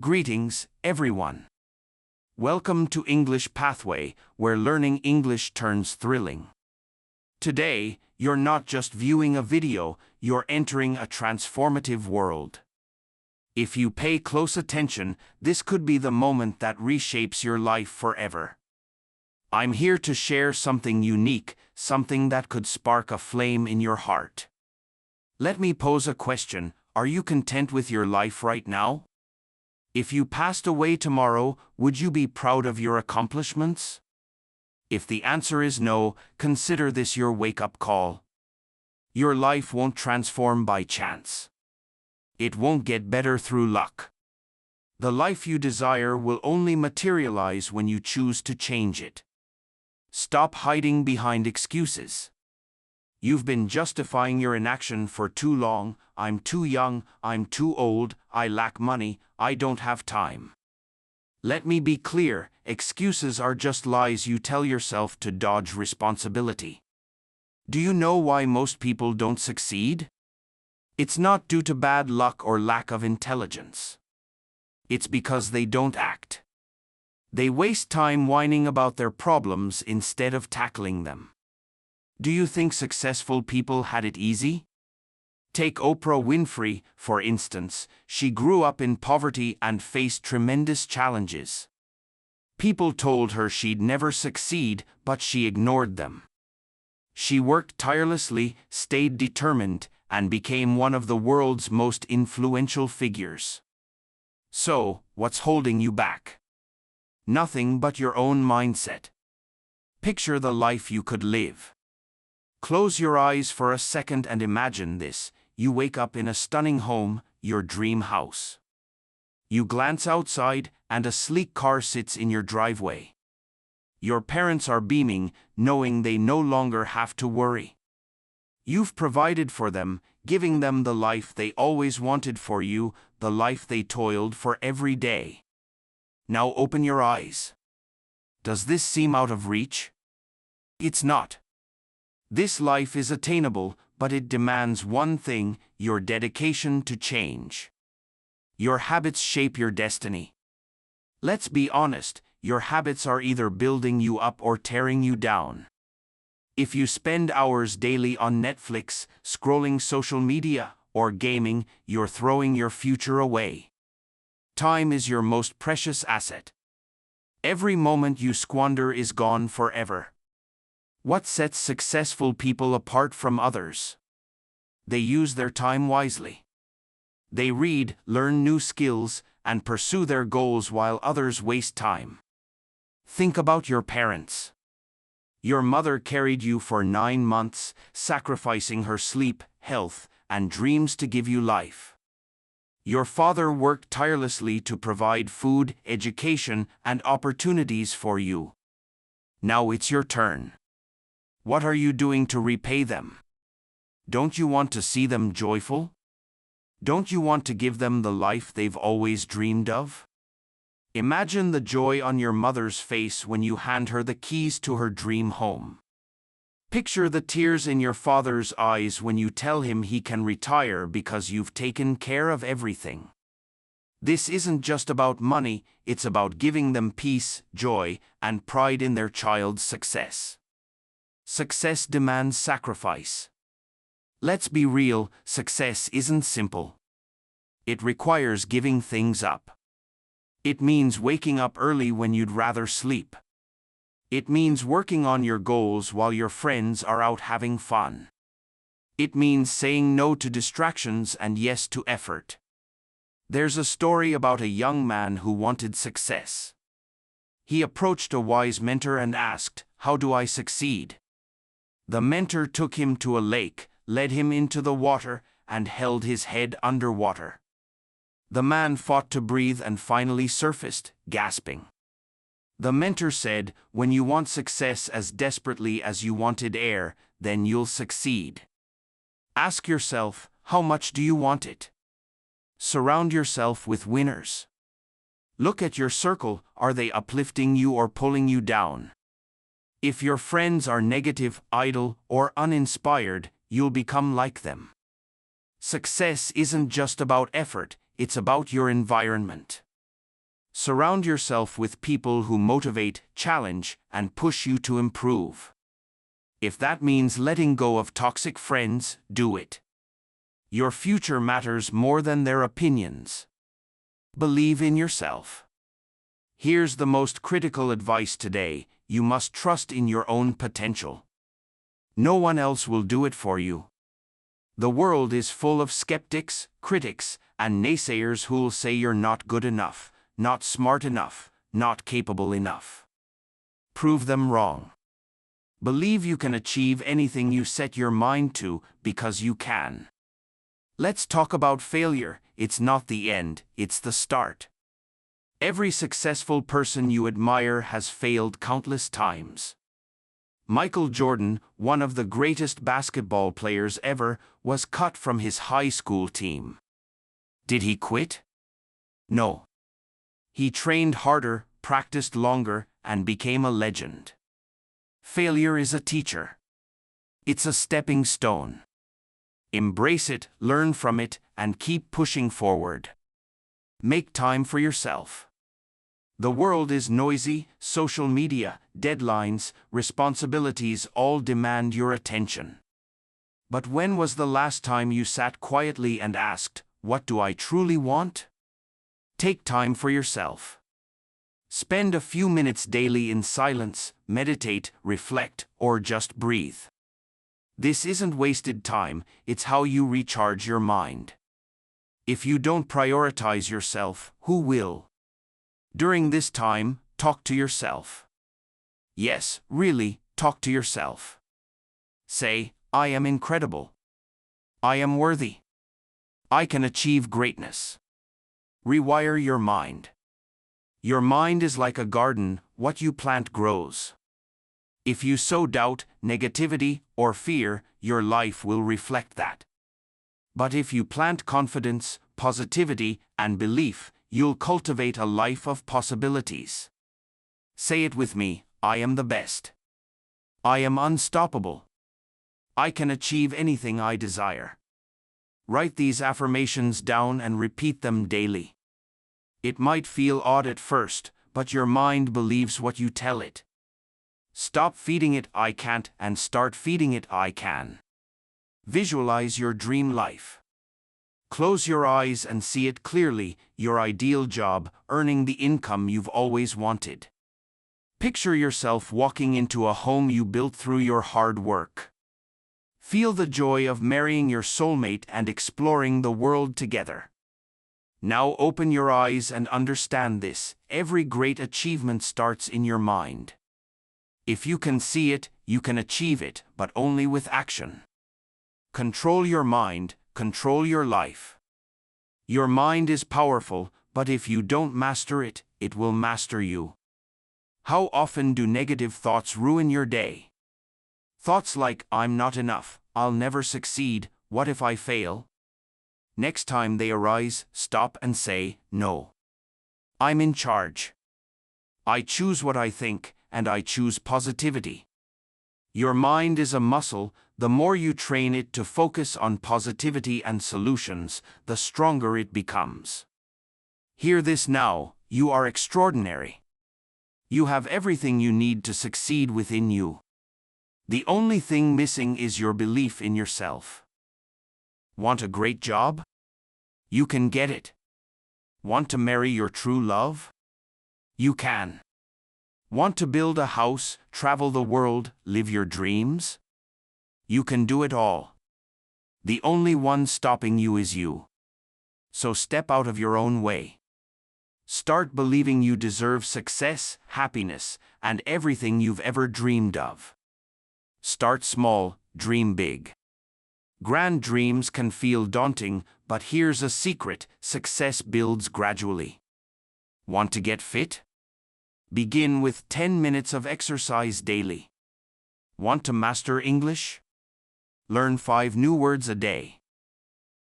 Greetings, everyone. Welcome to English Pathway, where learning English turns thrilling. Today, you're not just viewing a video, you're entering a transformative world. If you pay close attention, this could be the moment that reshapes your life forever. I'm here to share something unique, something that could spark a flame in your heart. Let me pose a question: are you content with your life right now? If you passed away tomorrow, would you be proud of your accomplishments? If the answer is no, consider this your wake-up call. Your life won't transform by chance. It won't get better through luck. The life you desire will only materialize when you choose to change it. Stop hiding behind excuses. You've been justifying your inaction for too long. I'm too young, I'm too old, I lack money, I don't have time. Let me be clear, excuses are just lies you tell yourself to dodge responsibility. Do you know why most people don't succeed? It's not due to bad luck or lack of intelligence. It's because they don't act. They waste time whining about their problems instead of tackling them. Do you think successful people had it easy? Take Oprah Winfrey, for instance. She grew up in poverty and faced tremendous challenges. People told her she'd never succeed, but she ignored them. She worked tirelessly, stayed determined, and became one of the world's most influential figures. So, what's holding you back? Nothing but your own mindset. Picture the life you could live. Close your eyes for a second and imagine this. You wake up in a stunning home, your dream house. You glance outside, and a sleek car sits in your driveway. Your parents are beaming, knowing they no longer have to worry. You've provided for them, giving them the life they always wanted for you, the life they toiled for every day. Now open your eyes. Does this seem out of reach? It's not. This life is attainable, but it demands one thing: your dedication to change. Your habits shape your destiny. Let's be honest, your habits are either building you up or tearing you down. If you spend hours daily on Netflix, scrolling social media, or gaming, you're throwing your future away. Time is your most precious asset. Every moment you squander is gone forever. What sets successful people apart from others? They use their time wisely. They read, learn new skills, and pursue their goals while others waste time. Think about your parents. Your mother carried you for 9 months, sacrificing her sleep, health, and dreams to give you life. Your father worked tirelessly to provide food, education, and opportunities for you. Now it's your turn. What are you doing to repay them? Don't you want to see them joyful? Don't you want to give them the life they've always dreamed of? Imagine the joy on your mother's face when you hand her the keys to her dream home. Picture the tears in your father's eyes when you tell him he can retire because you've taken care of everything. This isn't just about money, it's about giving them peace, joy, and pride in their child's success. Success demands sacrifice. Let's be real, success isn't simple. It requires giving things up. It means waking up early when you'd rather sleep. It means working on your goals while your friends are out having fun. It means saying no to distractions and yes to effort. There's a story about a young man who wanted success. He approached a wise mentor and asked, "How do I succeed?" The mentor took him to a lake, led him into the water, and held his head underwater. The man fought to breathe and finally surfaced, gasping. The mentor said, "When you want success as desperately as you wanted air, then you'll succeed. Ask yourself, how much do you want it? Surround yourself with winners. Look at your circle, are they uplifting you or pulling you down? If your friends are negative, idle, or uninspired, you'll become like them. Success isn't just about effort, it's about your environment. Surround yourself with people who motivate, challenge, and push you to improve. If that means letting go of toxic friends, do it. Your future matters more than their opinions. Believe in yourself. Here's the most critical advice today: you must trust in your own potential. No one else will do it for you. The world is full of skeptics, critics, and naysayers who'll say you're not good enough, not smart enough, not capable enough. Prove them wrong. Believe you can achieve anything you set your mind to, because you can. Let's talk about failure. It's not the end, it's the start. Every successful person you admire has failed countless times. Michael Jordan, one of the greatest basketball players ever, was cut from his high school team. Did he quit? No. He trained harder, practiced longer, and became a legend. Failure is a teacher. It's a stepping stone. Embrace it, learn from it, and keep pushing forward. Make time for yourself. The world is noisy, social media, deadlines, responsibilities all demand your attention. But when was the last time you sat quietly and asked, "What do I truly want?" Take time for yourself. Spend a few minutes daily in silence, meditate, reflect, or just breathe. This isn't wasted time, it's how you recharge your mind. If you don't prioritize yourself, who will? During this time, talk to yourself. Yes, really, talk to yourself. Say, "I am incredible. I am worthy. I can achieve greatness." Rewire your mind. Your mind is like a garden, what you plant grows. If you sow doubt, negativity, or fear, your life will reflect that. But if you plant confidence, positivity, and belief, you'll cultivate a life of possibilities. Say it with me: I am the best. I am unstoppable. I can achieve anything I desire. Write these affirmations down and repeat them daily. It might feel odd at first, but your mind believes what you tell it. Stop feeding it "I can't" and start feeding it "I can." Visualize your dream life. Close your eyes and see it clearly: your ideal job, earning the income you've always wanted. Picture yourself walking into a home you built through your hard work. Feel the joy of marrying your soulmate and exploring the world together. Now open your eyes and understand this: every great achievement starts in your mind. If you can see it, you can achieve it, but only with action. Control your mind, control your life. Your mind is powerful, but if you don't master it, it will master you. How often do negative thoughts ruin your day? Thoughts like, "I'm not enough, I'll never succeed, what if I fail?" Next time they arise, stop and say, "No. I'm in charge. I choose what I think, and I choose positivity." Your mind is a muscle. The more you train it to focus on positivity and solutions, the stronger it becomes. Hear this now: you are extraordinary. You have everything you need to succeed within you. The only thing missing is your belief in yourself. Want a great job? You can get it. Want to marry your true love? You can. Want to build a house, travel the world, live your dreams? You can do it all. The only one stopping you is you. So step out of your own way. Start believing you deserve success, happiness, and everything you've ever dreamed of. Start small, dream big. Grand dreams can feel daunting, but here's a secret: success builds gradually. Want to get fit? Begin with 10 minutes of exercise daily. Want to master English? Learn 5 new words a day.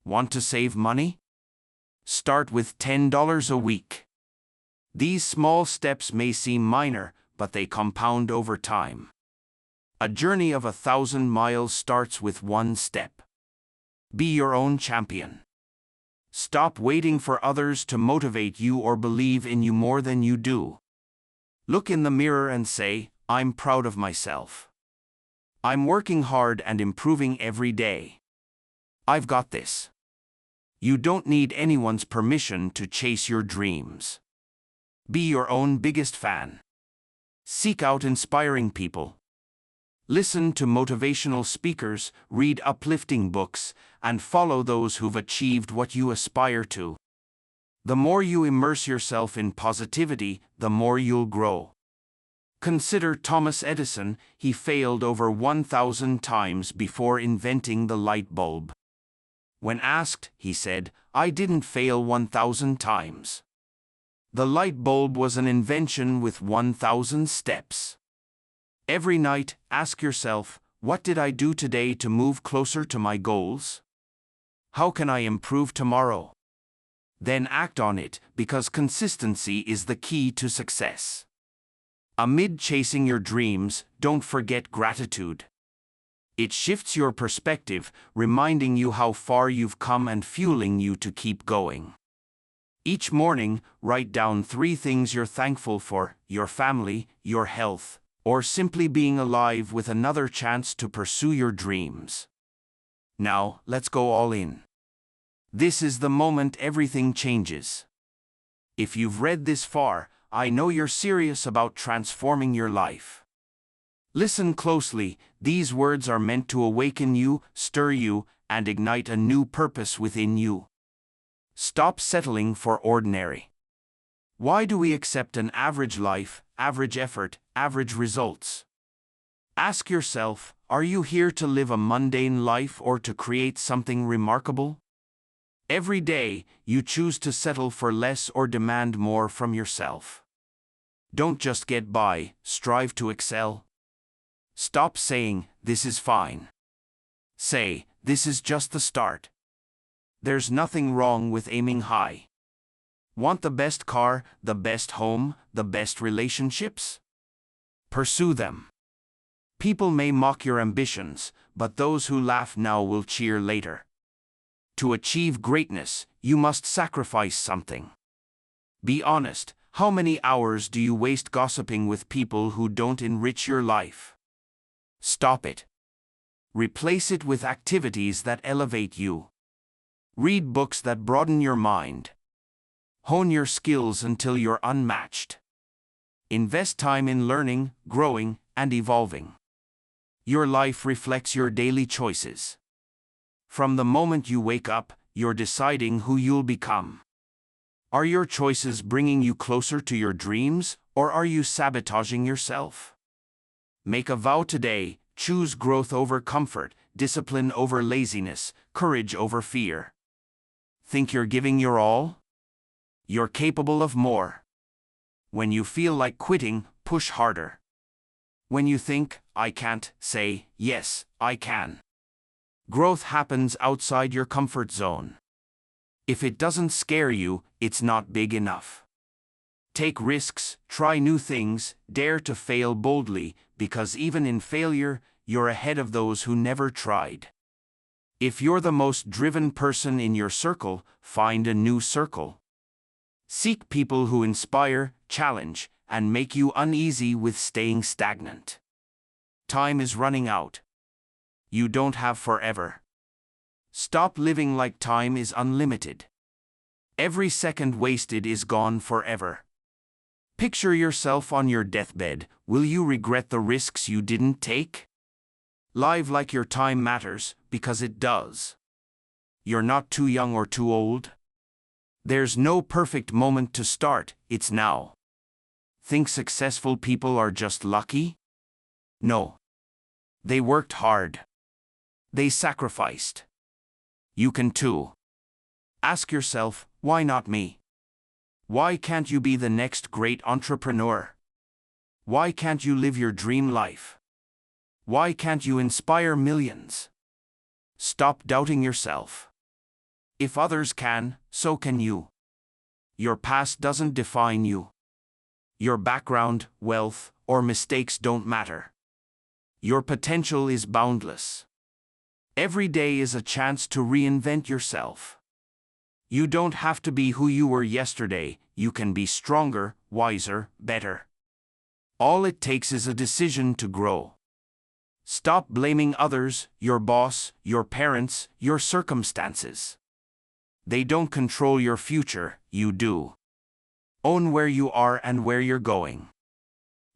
Want to save money? Start with $10 a week. These small steps may seem minor, but they compound over time. A journey of 1,000 miles starts with one step. Be your own champion. Stop waiting for others to motivate you or believe in you more than you do. Look in the mirror and say, I'm proud of myself. I'm working hard and improving every day. I've got this. You don't need anyone's permission to chase your dreams. Be your own biggest fan. Seek out inspiring people. Listen to motivational speakers, read uplifting books, and follow those who've achieved what you aspire to. The more you immerse yourself in positivity, the more you'll grow. Consider Thomas Edison. He failed over 1,000 times before inventing the light bulb. When asked, he said, "I didn't fail 1,000 times. The light bulb was an invention with 1,000 steps." Every night, ask yourself, what did I do today to move closer to my goals? How can I improve tomorrow? Then act on it, because consistency is the key to success. Amid chasing your dreams, don't forget gratitude. It shifts your perspective, reminding you how far you've come and fueling you to keep going. Each morning, write down 3 things you're thankful for: your family, your health, or simply being alive with another chance to pursue your dreams. Now, let's go all in. This is the moment everything changes. If you've read this far, I know you're serious about transforming your life. Listen closely, these words are meant to awaken you, stir you, and ignite a new purpose within you. Stop settling for ordinary. Why do we accept an average life, average effort, average results? Ask yourself, are you here to live a mundane life or to create something remarkable? Every day, you choose to settle for less or demand more from yourself. Don't just get by, strive to excel. Stop saying, "This is fine." Say, "This is just the start." There's nothing wrong with aiming high. Want the best car, the best home, the best relationships? Pursue them. People may mock your ambitions, but those who laugh now will cheer later. To achieve greatness, you must sacrifice something. Be honest, how many hours do you waste gossiping with people who don't enrich your life? Stop it. Replace it with activities that elevate you. Read books that broaden your mind. Hone your skills until you're unmatched. Invest time in learning, growing, and evolving. Your life reflects your daily choices. From the moment you wake up, you're deciding who you'll become. Are your choices bringing you closer to your dreams, or are you sabotaging yourself? Make a vow today: choose growth over comfort, discipline over laziness, courage over fear. Think you're giving your all? You're capable of more. When you feel like quitting, push harder. When you think, "I can't," say, "Yes, I can." Growth happens outside your comfort zone. If it doesn't scare you, it's not big enough. Take risks, try new things, dare to fail boldly, because even in failure, you're ahead of those who never tried. If you're the most driven person in your circle, find a new circle. Seek people who inspire, challenge, and make you uneasy with staying stagnant. Time is running out. You don't have forever. Stop living like time is unlimited. Every second wasted is gone forever. Picture yourself on your deathbed. Will you regret the risks you didn't take? Live like your time matters, because it does. You're not too young or too old. There's no perfect moment to start, it's now. Think successful people are just lucky? No. They worked hard. They sacrificed. You can too. Ask yourself, why not me? Why can't you be the next great entrepreneur? Why can't you live your dream life? Why can't you inspire millions? Stop doubting yourself. If others can, so can you. Your past doesn't define you. Your background, wealth, or mistakes don't matter. Your potential is boundless. Every day is a chance to reinvent yourself. You don't have to be who you were yesterday, you can be stronger, wiser, better. All it takes is a decision to grow. Stop blaming others, your boss, your parents, your circumstances. They don't control your future, you do. Own where you are and where you're going.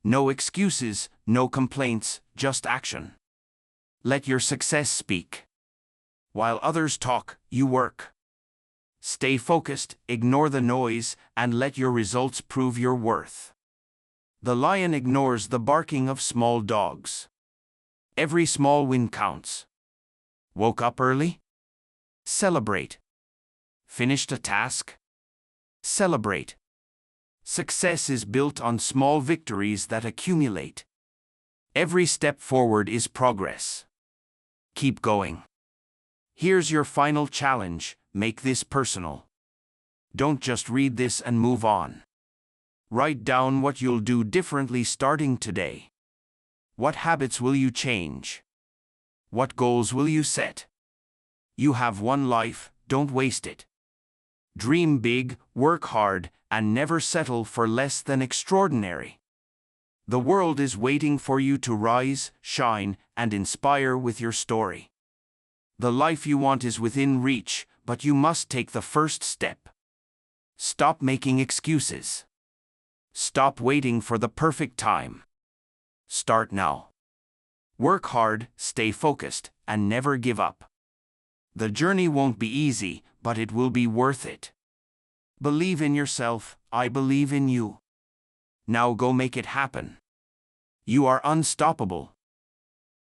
No excuses, no complaints, just action. Let your success speak. While others talk, you work. Stay focused, ignore the noise, and let your results prove your worth. The lion ignores the barking of small dogs. Every small win counts. Woke up early? Celebrate. Finished a task? Celebrate. Success is built on small victories that accumulate. Every step forward is progress. Keep going. Here's your final challenge, make this personal. Don't just read this and move on. Write down what you'll do differently starting today. What habits will you change? What goals will you set? You have one life, don't waste it. Dream big, work hard, and never settle for less than extraordinary. The world is waiting for you to rise, shine, and inspire with your story. The life you want is within reach, but you must take the first step. Stop making excuses. Stop waiting for the perfect time. Start now. Work hard, stay focused, and never give up. The journey won't be easy, but it will be worth it. Believe in yourself, I believe in you. Now go make it happen. You are unstoppable.